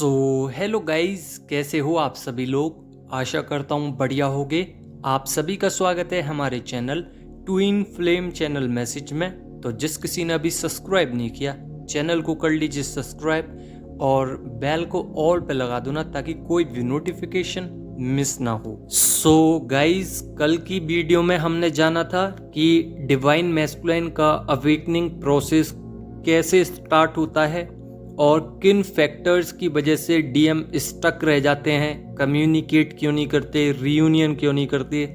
Hello guys, कैसे हो आप सभी लोग। आशा करता हूँ बढ़िया होगे। आप सभी का स्वागत है हमारे channel twin flame channel message में। तो जिस किसी ने अभी सब्सक्राइब नहीं किया, चैनल को कर लीजिए सब्सक्राइब और बेल को ऑल पे लगा दो ना, ताकि कोई भी नोटिफिकेशन मिस ना हो। गाइस, कल की वीडियो में हमने जाना था कि डिवाइन मैस्कुलाइन का अवेकनिंग प्रोसेस कैसे स्टार्ट होता है और किन फैक्टर्स की वजह से डीएम स्टक रह जाते हैं, कम्युनिकेट क्यों नहीं करते, रियूनियन क्यों नहीं करते,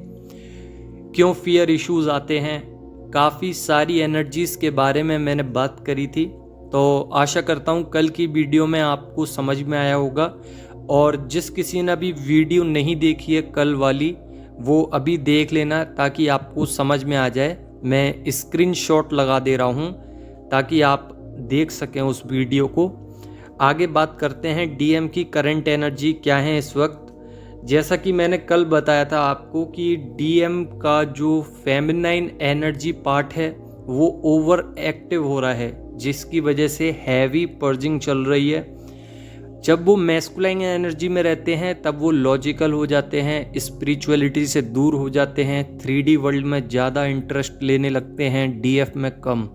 क्यों फियर इश्यूज आते हैं। काफ़ी सारी एनर्जीज के बारे में मैंने बात करी थी। तो आशा करता हूँ कल की वीडियो में आपको समझ में आया होगा। और जिस किसी ने अभी वीडियो नहीं देखी है कल वाली, वो अभी देख लेना ताकि आपको समझ में आ जाए। मैं स्क्रीनशॉट लगा दे रहा हूँ ताकि आप देख सकें उस वीडियो को। आगे बात करते हैं डीएम की करंट एनर्जी क्या है इस वक्त। जैसा कि मैंने कल बताया था आपको कि डीएम का जो फेमिनाइन एनर्जी पार्ट है वो ओवर एक्टिव हो रहा है, जिसकी वजह से हैवी पर्जिंग चल रही है। जब वो मैस्कुलाइन एनर्जी में रहते हैं तब वो लॉजिकल हो जाते हैं, स्पिरिचुअलिटी से दूर हो जाते हैं, 3D वर्ल्ड में ज़्यादा इंटरेस्ट लेने लगते हैं, डीएफ में कम।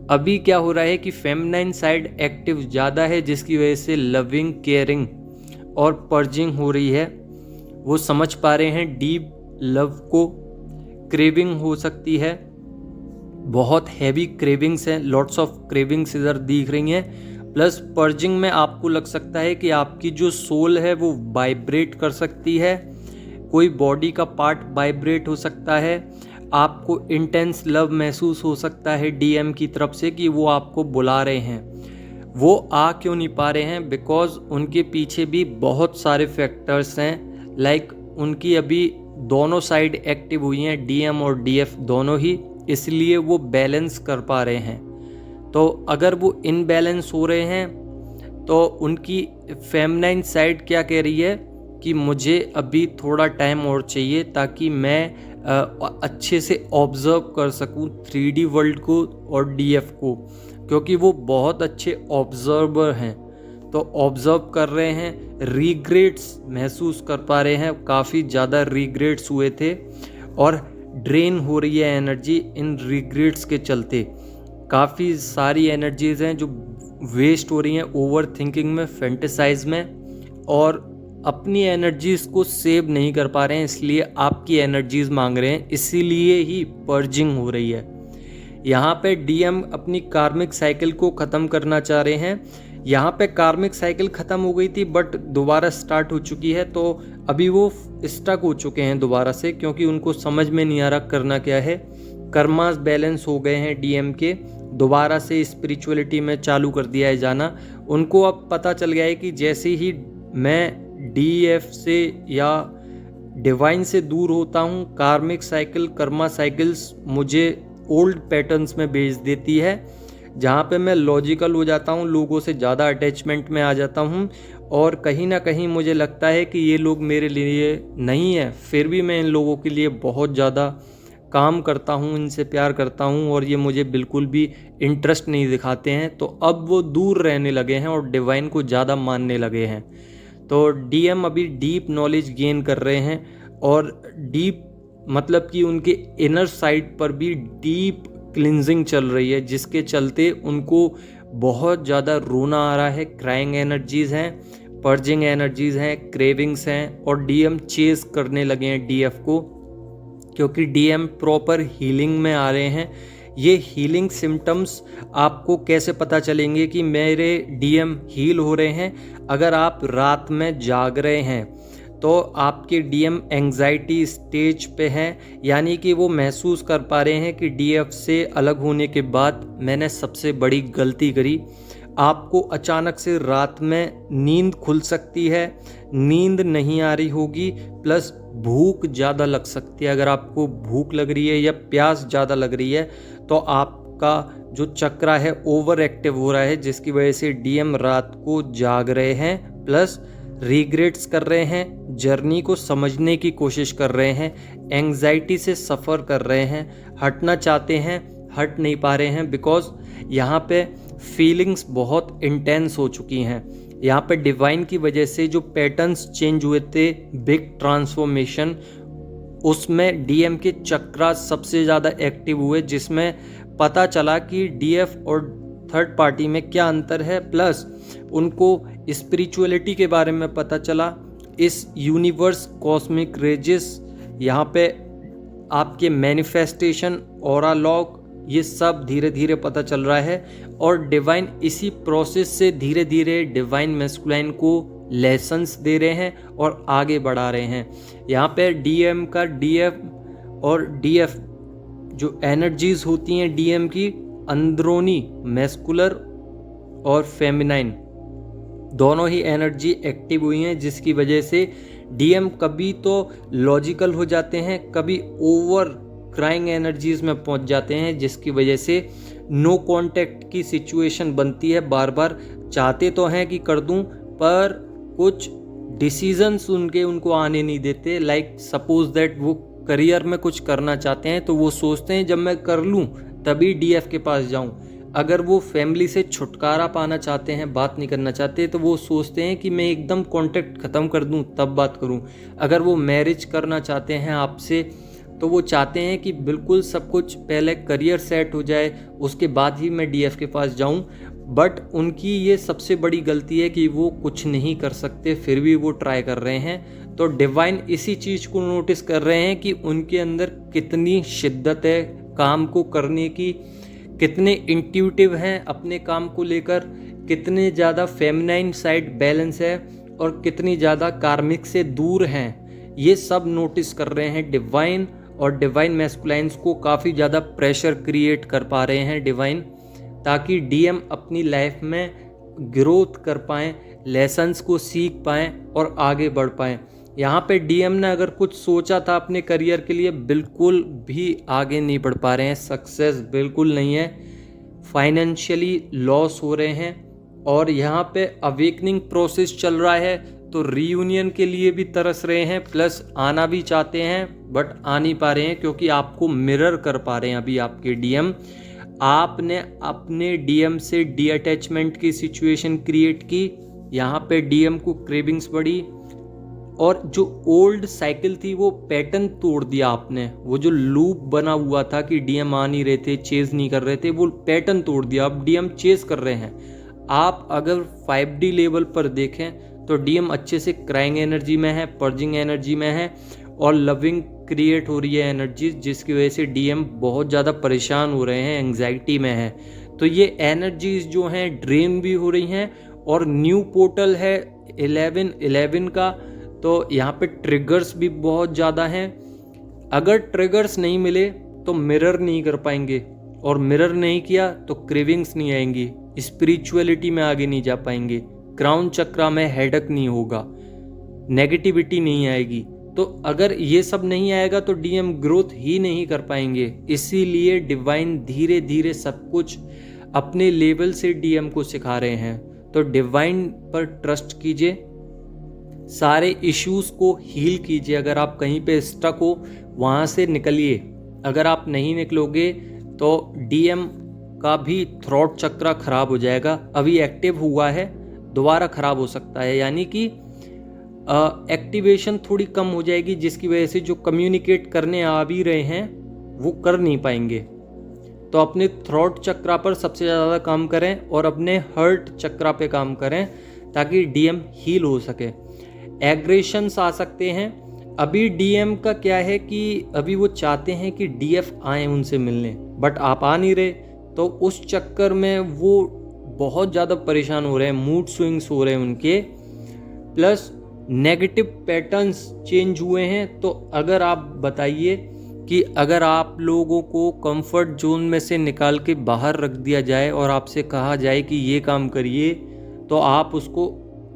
अभी क्या हो रहा है कि फेमिनाइन साइड एक्टिव ज़्यादा है, जिसकी वजह से लविंग, केयरिंग और पर्जिंग हो रही है। वो समझ पा रहे हैं डीप लव को। क्रेविंग हो सकती है, बहुत हैवी क्रेविंग्स हैं, लॉट्स ऑफ क्रेविंग्स इधर दिख रही हैं। प्लस पर्जिंग में आपको लग सकता है कि आपकी जो सोल है वो वाइब्रेट कर सकती है, कोई बॉडी का पार्ट वाइब्रेट हो सकता है, आपको इंटेंस लव महसूस हो सकता है डीएम की तरफ से कि वो आपको बुला रहे हैं। वो आ क्यों नहीं पा रहे हैं? बिकॉज उनके पीछे भी बहुत सारे फैक्टर्स हैं। लाइक उनकी अभी दोनों साइड एक्टिव हुई हैं, डीएम और डीएफ दोनों ही, इसलिए वो बैलेंस कर पा रहे हैं। तो अगर वो इनबैलेंस हो रहे हैं तो उनकी फेमिनाइन साइड क्या कह रही है कि मुझे अभी थोड़ा टाइम और चाहिए ताकि मैं अच्छे से ऑब्जर्व कर सकूं 3D वर्ल्ड को और डीएफ को, क्योंकि वो बहुत अच्छे ऑब्जर्वर हैं। तो ऑब्जर्व कर रहे हैं, रिग्रेट्स महसूस कर पा रहे हैं, काफ़ी ज़्यादा रिग्रेट्स हुए थे और ड्रेन हो रही है एनर्जी इन रिग्रेट्स के चलते। काफ़ी सारी एनर्जीज हैं जो वेस्ट हो रही हैं ओवर थिंकिंग में, फैंटेसाइज में, और अपनी एनर्जीज को सेव नहीं कर पा रहे हैं, इसलिए आपकी एनर्जीज मांग रहे हैं, इसीलिए ही पर्जिंग हो रही है। यहाँ पे डीएम अपनी कार्मिक साइकिल को ख़त्म करना चाह रहे हैं। यहाँ पे कार्मिक साइकिल ख़त्म हो गई थी बट दोबारा स्टार्ट हो चुकी है, तो अभी वो स्टक हो चुके हैं दोबारा से, क्योंकि उनको समझ में नहीं आ रहा करना क्या है। कर्मास बैलेंस हो गए हैं डीएम के, दोबारा से स्पिरिचुअलिटी में चालू कर दिया है जाना। उनको अब पता चल गया है कि जैसे ही मैं डीएफ से या डिवाइन से दूर होता हूँ, कार्मिक साइकिल, कर्मा साइकिल्स मुझे ओल्ड पैटर्न्स में भेज देती है, जहाँ पे मैं लॉजिकल हो जाता हूँ, लोगों से ज़्यादा अटैचमेंट में आ जाता हूँ, और कहीं ना कहीं मुझे लगता है कि ये लोग मेरे लिए नहीं है, फिर भी मैं इन लोगों के लिए बहुत ज़्यादा काम करता हूँ, इनसे प्यार करता हूँ, और ये मुझे बिल्कुल भी इंटरेस्ट नहीं दिखाते हैं। तो अब वो दूर रहने लगे हैं और डिवाइन को ज़्यादा मानने लगे हैं। तो डीएम अभी डीप नॉलेज गेन कर रहे हैं, और डीप मतलब कि उनके इनर साइड पर भी डीप क्लिनजिंग चल रही है, जिसके चलते उनको बहुत ज़्यादा रोना आ रहा है। क्राइंग एनर्जीज़ हैं, पर्जिंग एनर्जीज़ हैं, क्रेविंग्स हैं, और डीएम चेस करने लगे हैं डीएफ को, क्योंकि डीएम प्रॉपर हीलिंग में आ रहे हैं। ये हीलिंग सिम्टम्स आपको कैसे पता चलेंगे कि मेरे डीएम हील हो रहे हैं? अगर आप रात में जाग रहे हैं तो आपके डीएम एंजाइटी स्टेज पे हैं, यानी कि वो महसूस कर पा रहे हैं कि डीएफ से अलग होने के बाद मैंने सबसे बड़ी गलती करी। आपको अचानक से रात में नींद खुल सकती है, नींद नहीं आ रही होगी, प्लस भूख ज़्यादा लग सकती है। अगर आपको भूख लग रही है या प्यास ज़्यादा लग रही है तो आपका जो चक्रा है ओवर एक्टिव हो रहा है, जिसकी वजह से डीएम रात को जाग रहे हैं, प्लस रिग्रेट्स कर रहे हैं, जर्नी को समझने की कोशिश कर रहे हैं, एंग्जाइटी से सफ़र कर रहे हैं, हटना चाहते हैं, हट नहीं पा रहे हैं, बिकॉज यहाँ पे फीलिंग्स बहुत इंटेंस हो चुकी हैं। यहाँ पे डिवाइन की वजह से जो पैटर्न्स चेंज हुए थे, बिग ट्रांसफॉर्मेशन, उसमें डीएम के चक्रा सबसे ज़्यादा एक्टिव हुए, जिसमें पता चला कि डीएफ और थर्ड पार्टी में क्या अंतर है, प्लस उनको स्पिरिचुअलिटी के बारे में पता चला। इस यूनिवर्स, कॉस्मिक रेजेस, यहाँ पे आपके मैनिफेस्टेशन, ऑरा लॉक, ये सब धीरे धीरे पता चल रहा है। और डिवाइन इसी प्रोसेस से धीरे धीरे डिवाइन मैस्कुलाइन को लेसन्स दे रहे हैं और आगे बढ़ा रहे हैं। यहाँ पे डीएम का डीएफ और डीएफ जो एनर्जीज होती हैं डीएम की, अंदरूनी मैस्कुलर और फेमिनाइन दोनों ही एनर्जी एक्टिव हुई हैं, जिसकी वजह से डीएम कभी तो लॉजिकल हो जाते हैं, कभी ओवर क्राइंग एनर्जीज में पहुंच जाते हैं, जिसकी वजह से नो कांटेक्ट की सिचुएशन बनती है। बार बार चाहते तो हैं कि कर दूं, पर कुछ डिसीजंस उनको आने नहीं देते। लाइक सपोज दैट वो करियर में कुछ करना चाहते हैं तो वो सोचते हैं जब मैं कर लूं तभी डीएफ के पास जाऊं। अगर वो फैमिली से छुटकारा पाना चाहते हैं, बात नहीं करना चाहते, तो वो सोचते हैं कि मैं एकदम कांटेक्ट ख़त्म कर दूं तब बात करूं। अगर वो मैरिज करना चाहते हैं आपसे, तो वो चाहते हैं कि बिल्कुल सब कुछ पहले करियर सेट हो जाए, उसके बाद ही मैं डीएफ के पास जाऊं। बट उनकी ये सबसे बड़ी गलती है कि वो कुछ नहीं कर सकते, फिर भी वो ट्राई कर रहे हैं। तो डिवाइन इसी चीज़ को नोटिस कर रहे हैं कि उनके अंदर कितनी शिद्दत है काम को करने की, कितने इंट्यूटिव हैं अपने काम को लेकर, कितने ज़्यादा फेमिनाइन साइड बैलेंस है और कितनी ज़्यादा कार्मिक से दूर हैं। ये सब नोटिस कर रहे हैं डिवाइन, और डिवाइन मैस्कुलाइन्स को काफ़ी ज़्यादा प्रेशर क्रिएट कर पा रहे हैं डिवाइन, ताकि डीएम अपनी लाइफ में ग्रोथ कर पाएँ, लेसन्स को सीख पाएँ और आगे बढ़ पाएँ। यहाँ पे डीएम ने अगर कुछ सोचा था अपने करियर के लिए, बिल्कुल भी आगे नहीं बढ़ पा रहे हैं, सक्सेस बिल्कुल नहीं है, फाइनेंशियली लॉस हो रहे हैं। और यहाँ पे अवेकनिंग प्रोसेस चल रहा है, तो रीयूनियन के लिए भी तरस रहे हैं, प्लस आना भी चाहते हैं बट आ नहीं पा रहे हैं, क्योंकि आपको मिरर कर पा रहे हैं अभी आपके डीएम। आपने अपने डीएम से डी अटैचमेंट की सिचुएशन क्रिएट की, यहाँ पे डीएम को क्रेविंग्स बढ़ी, और जो ओल्ड साइकिल थी वो पैटर्न तोड़ दिया आपने। वो जो लूप बना हुआ था कि डीएम आ नहीं रहे थे, चेज नहीं कर रहे थे, वो पैटर्न तोड़ दिया, अब डीएम चेज कर रहे हैं। आप अगर 5D लेवल पर देखें तो डीएम अच्छे से क्राइंग एनर्जी में है, पर्जिंग एनर्जी में है, और लविंग क्रिएट हो रही है एनर्जी, जिसकी वजह से डीएम बहुत ज़्यादा परेशान हो रहे हैं, एंग्जाइटी में है। तो ये एनर्जीज जो हैं ड्रेन भी हो रही हैं। और न्यू पोर्टल है 11/11 का, तो यहाँ पे ट्रिगर्स भी बहुत ज़्यादा हैं। अगर ट्रिगर्स नहीं मिले तो मिरर नहीं कर पाएंगे, और मिरर नहीं किया तो क्रेविंग्स नहीं आएंगी, स्पिरिचुअलिटी में आगे नहीं जा पाएंगे, क्राउन चक्रा में हेडक नहीं होगा, नेगेटिविटी नहीं आएगी। तो अगर ये सब नहीं आएगा तो डीएम ग्रोथ ही नहीं कर पाएंगे। इसीलिए डिवाइन धीरे धीरे सब कुछ अपने लेवल से डीएम को सिखा रहे हैं। तो डिवाइन पर ट्रस्ट कीजिए, सारे इश्यूज को हील कीजिए। अगर आप कहीं पे स्टक हो वहाँ से निकलिए, अगर आप नहीं निकलोगे तो डीएम का भी थ्रोट चक्रा खराब हो जाएगा। अभी एक्टिव हुआ है, दोबारा खराब हो सकता है, यानी कि एक्टिवेशन थोड़ी कम हो जाएगी, जिसकी वजह से जो कम्युनिकेट करने आ भी रहे हैं वो कर नहीं पाएंगे। तो अपने थ्रोट चक्रा पर सबसे ज़्यादा काम करें और अपने हर्ट चक्रा पे काम करें, ताकि डीएम हील हो सके। एग्रेशंस आ सकते हैं। अभी डीएम का क्या है कि अभी वो चाहते हैं कि डीएफ आए उनसे मिलने, बट आप आ नहीं रहे, तो उस चक्कर में वो बहुत ज़्यादा परेशान हो रहे हैं, मूड स्विंग्स हो रहे हैं उनके, प्लस नेगेटिव पैटर्न्स चेंज हुए हैं। तो अगर आप बताइए कि अगर आप लोगों को कंफर्ट जोन में से निकाल के बाहर रख दिया जाए और आपसे कहा जाए कि ये काम करिए, तो आप उसको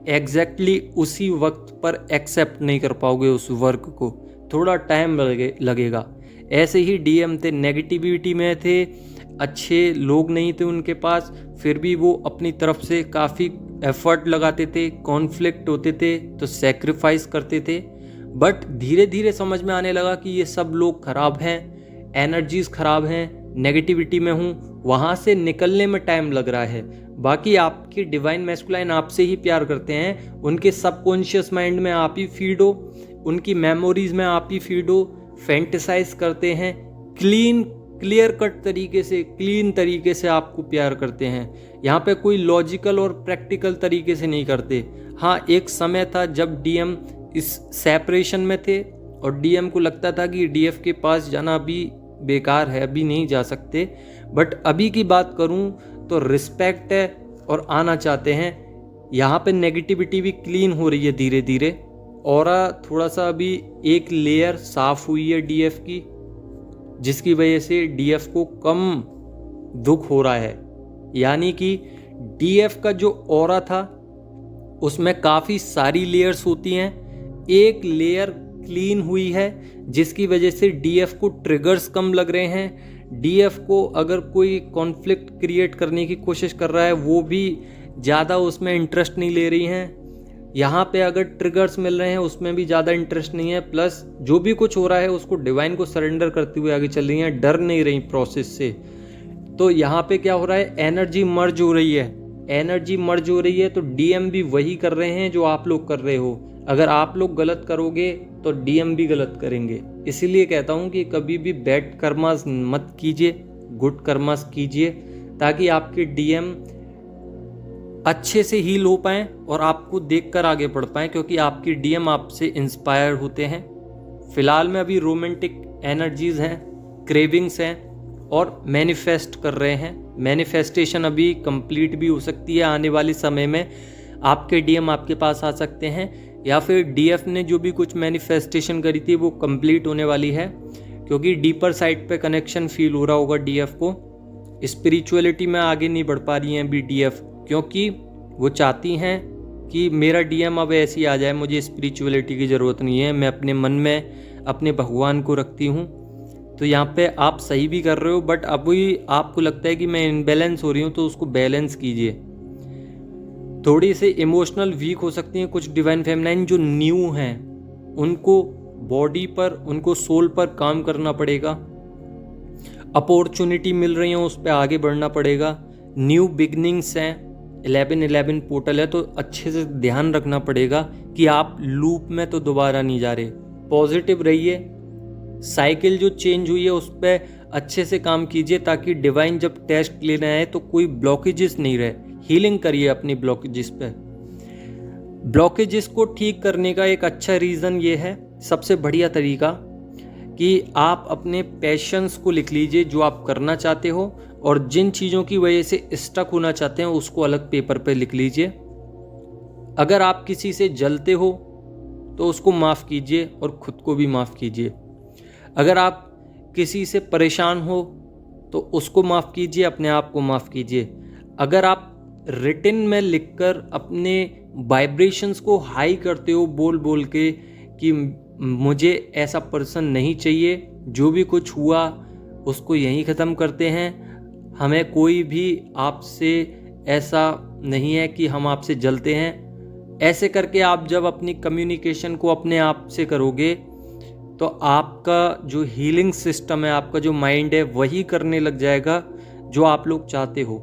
एग्जैक्टली उसी वक्त पर एक्सेप्ट नहीं कर पाओगे, उस वर्क को थोड़ा टाइम लगेगा। ऐसे ही डीएम थे, नेगेटिविटी में थे, अच्छे लोग नहीं थे उनके पास, फिर भी वो अपनी तरफ से काफ़ी एफर्ट लगाते थे, कॉन्फ्लिक्ट होते थे तो सेक्रीफाइस करते थे। बट धीरे धीरे समझ में आने लगा कि ये सब लोग ख़राब हैं, एनर्जीज ख़राब हैं, नेगेटिविटी में हूँ, वहाँ से निकलने में टाइम लग रहा है। बाकी आपके डिवाइन मैस्कुलाइन आपसे ही प्यार करते हैं, उनके सबकॉन्शियस माइंड में आप ही फीड हो, उनकी मेमोरीज में आप ही फीड हो, फैंटेसाइज करते हैं, क्लियर कट तरीके से, क्लीन तरीके से आपको प्यार करते हैं। यहाँ पे कोई लॉजिकल और प्रैक्टिकल तरीके से नहीं करते। हाँ, एक समय था जब डीएम इस सेपरेशन में थे और डीएम को लगता था कि डीएफ के पास जाना अभी बेकार है, अभी नहीं जा सकते, बट अभी की बात करूं तो रिस्पेक्ट है और आना चाहते हैं। यहाँ पे नेगेटिविटी भी क्लीन हो रही है धीरे धीरे, ऑरा थोड़ा सा अभी एक लेयर साफ हुई है डीएफ की, जिसकी वजह से डीएफ को कम दुख हो रहा है। यानी कि डीएफ का जो ऑरा था उसमें काफ़ी सारी लेयर्स होती हैं, एक लेयर क्लीन हुई है जिसकी वजह से डीएफ को ट्रिगर्स कम लग रहे हैं। डीएफ को अगर कोई कॉन्फ्लिक्ट क्रिएट करने की कोशिश कर रहा है वो भी ज़्यादा उसमें इंटरेस्ट नहीं ले रही हैं। यहाँ पे अगर ट्रिगर्स मिल रहे हैं उसमें भी ज़्यादा इंटरेस्ट नहीं है, प्लस जो भी कुछ हो रहा है उसको डिवाइन को सरेंडर करते हुए आगे चल रही हैं, डर नहीं रही प्रोसेस से। तो यहाँ पे क्या हो रहा है, एनर्जी मर्ज हो रही है, एनर्जी मर्ज हो रही है, तो डीएम भी वही कर रहे हैं जो आप लोग कर रहे हो। अगर आप लोग गलत करोगे तो डीएम भी गलत करेंगे। इसीलिए कहता हूँ कि कभी भी बैड कर्मास मत कीजिए, गुड कर्मास कीजिए, ताकि आपके डीएम अच्छे से हील हो पाएँ और आपको देखकर आगे बढ़ पाएँ, क्योंकि आपकी डीएम आपसे इंस्पायर होते हैं। फिलहाल में अभी रोमांटिक एनर्जीज हैं, क्रेविंग्स हैं और मैनिफेस्ट कर रहे हैं। मैनिफेस्टेशन अभी कंप्लीट भी हो सकती है, आने वाले समय में आपके डीएम आपके पास आ सकते हैं, या फिर डीएफ ने जो भी कुछ मैनिफेस्टेशन करी थी वो कंप्लीट होने वाली है, क्योंकि डीपर साइड पे कनेक्शन फील हो रहा होगा डीएफ को। स्पिरिचुअलिटी में आगे नहीं बढ़ पा रही हैं अभी डीएफ, क्योंकि वो चाहती हैं कि मेरा डीएम अब ऐसे ही आ जाए, मुझे स्पिरिचुअलिटी की ज़रूरत नहीं है, मैं अपने मन में अपने भगवान को रखती हूँ। तो यहाँ पे आप सही भी कर रहे हो, बट अभी आपको लगता है कि मैं इनबैलेंस हो रही हूँ, तो उसको बैलेंस कीजिए। थोड़ी से इमोशनल वीक हो सकती हैं कुछ डिवाइन फेमिनाइन जो न्यू हैं, उनको बॉडी पर, उनको सोल पर काम करना पड़ेगा। अपॉर्चुनिटी मिल रही है, उस पर आगे बढ़ना पड़ेगा। न्यू बिगनिंग्स हैं, 11-11 पोर्टल है, तो अच्छे से ध्यान रखना पड़ेगा कि आप लूप में तो दोबारा नहीं जा रहे। पॉजिटिव रहिए, साइकिल जो चेंज हुई है उस पर अच्छे से काम कीजिए, ताकि डिवाइन जब टेस्ट लेने आए तो कोई ब्लॉकेजेस नहीं रहे। हीलिंग करिए अपनी ब्लॉकेजेस पे। ब्लॉकेजेस को ठीक करने का एक अच्छा रीज़न ये है, सबसे बढ़िया तरीका, कि आप अपने पैशंस को लिख लीजिए जो आप करना चाहते हो, और जिन चीज़ों की वजह से स्टक होना चाहते हैं उसको अलग पेपर पे लिख लीजिए। अगर आप किसी से जलते हो तो उसको माफ़ कीजिए और ख़ुद को भी माफ़ कीजिए। अगर आप किसी से परेशान हो तो उसको माफ़ कीजिए, अपने आप को माफ़ कीजिए। अगर आप रिटन में लिखकर अपने वाइब्रेशंस को हाई करते हो बोल बोल के कि मुझे ऐसा पर्सन नहीं चाहिए, जो भी कुछ हुआ उसको यहीं ख़त्म करते हैं, हमें कोई भी आपसे ऐसा नहीं है कि हम आपसे जलते हैं, ऐसे करके आप जब अपनी कम्युनिकेशन को अपने आप से करोगे तो आपका जो हीलिंग सिस्टम है, आपका जो माइंड है, वही करने लग जाएगा जो आप लोग चाहते हो।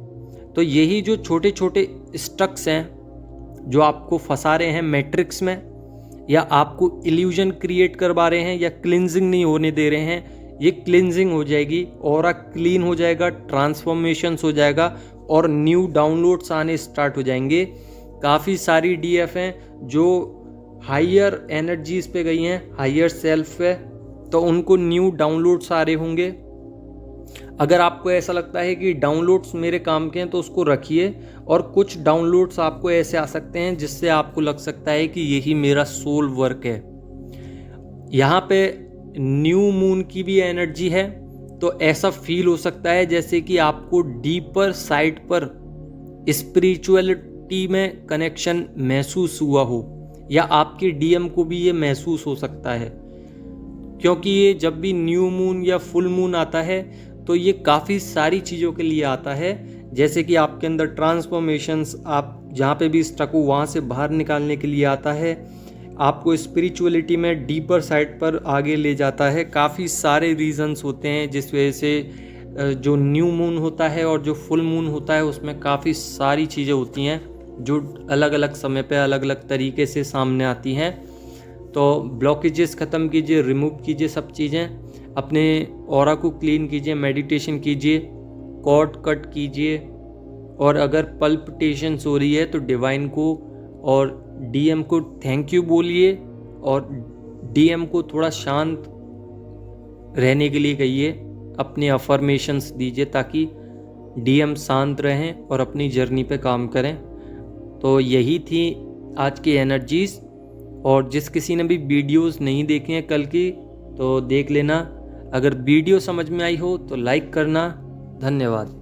तो यही जो छोटे छोटे स्टक्स हैं जो आपको फंसा रहे हैं मैट्रिक्स में, या आपको इल्यूजन क्रिएट करवा रहे हैं, या क्लिनजिंग नहीं होने दे रहे हैं, ये क्लिनजिंग हो जाएगी, ऑरा क्लीन हो जाएगा, ट्रांसफॉर्मेशंस हो जाएगा और न्यू डाउनलोड्स आने स्टार्ट हो जाएंगे। काफ़ी सारी डीएफ हैं जो हायर एनर्जीज पे गई हैं, हायर सेल्फ पे, तो उनको न्यू डाउनलोड्स आ रहे होंगे। अगर आपको ऐसा लगता है कि डाउनलोड्स मेरे काम के हैं तो उसको रखिए, और कुछ डाउनलोड्स आपको ऐसे आ सकते हैं जिससे आपको लग सकता है कि यही मेरा सोल वर्क है। यहाँ पे न्यू मून की भी एनर्जी है, तो ऐसा फील हो सकता है जैसे कि आपको डीपर साइड पर स्पिरिचुअलिटी में कनेक्शन महसूस हुआ हो, या आपके डीएम को भी ये महसूस हो सकता है, क्योंकि ये जब भी न्यू मून या फुल मून आता है तो ये काफ़ी सारी चीज़ों के लिए आता है, जैसे कि आपके अंदर ट्रांसफॉर्मेशंस, आप जहाँ पे भी स्टक हो वहाँ से बाहर निकालने के लिए आता है, आपको स्पिरिचुअलिटी में डीपर साइड पर आगे ले जाता है। काफ़ी सारे रीजंस होते हैं जिस वजह से जो न्यू मून होता है और जो फुल मून होता है उसमें काफ़ी सारी चीज़ें होती हैं जो अलग अलग समय पे अलग अलग तरीके से सामने आती हैं। तो ब्लॉकेजेस ख़त्म कीजिए, रिमूव कीजिए सब चीज़ें, अपने ऑरा को क्लीन कीजिए, मेडिटेशन कीजिए, कॉर्ड कट कीजिए, और अगर पल्पिटेशंस हो रही है तो डिवाइन को और डीएम को थैंक यू बोलिए, और डीएम को थोड़ा शांत रहने के लिए कहिए, अपने अफर्मेशंस दीजिए ताकि डीएम शांत रहें और अपनी जर्नी पे काम करें। तो यही थी आज की एनर्जीज़। और जिस किसी ने भी वीडियोस नहीं देखे हैं कल की तो देख लेना। अगर वीडियो समझ में आई हो तो लाइक करना। धन्यवाद।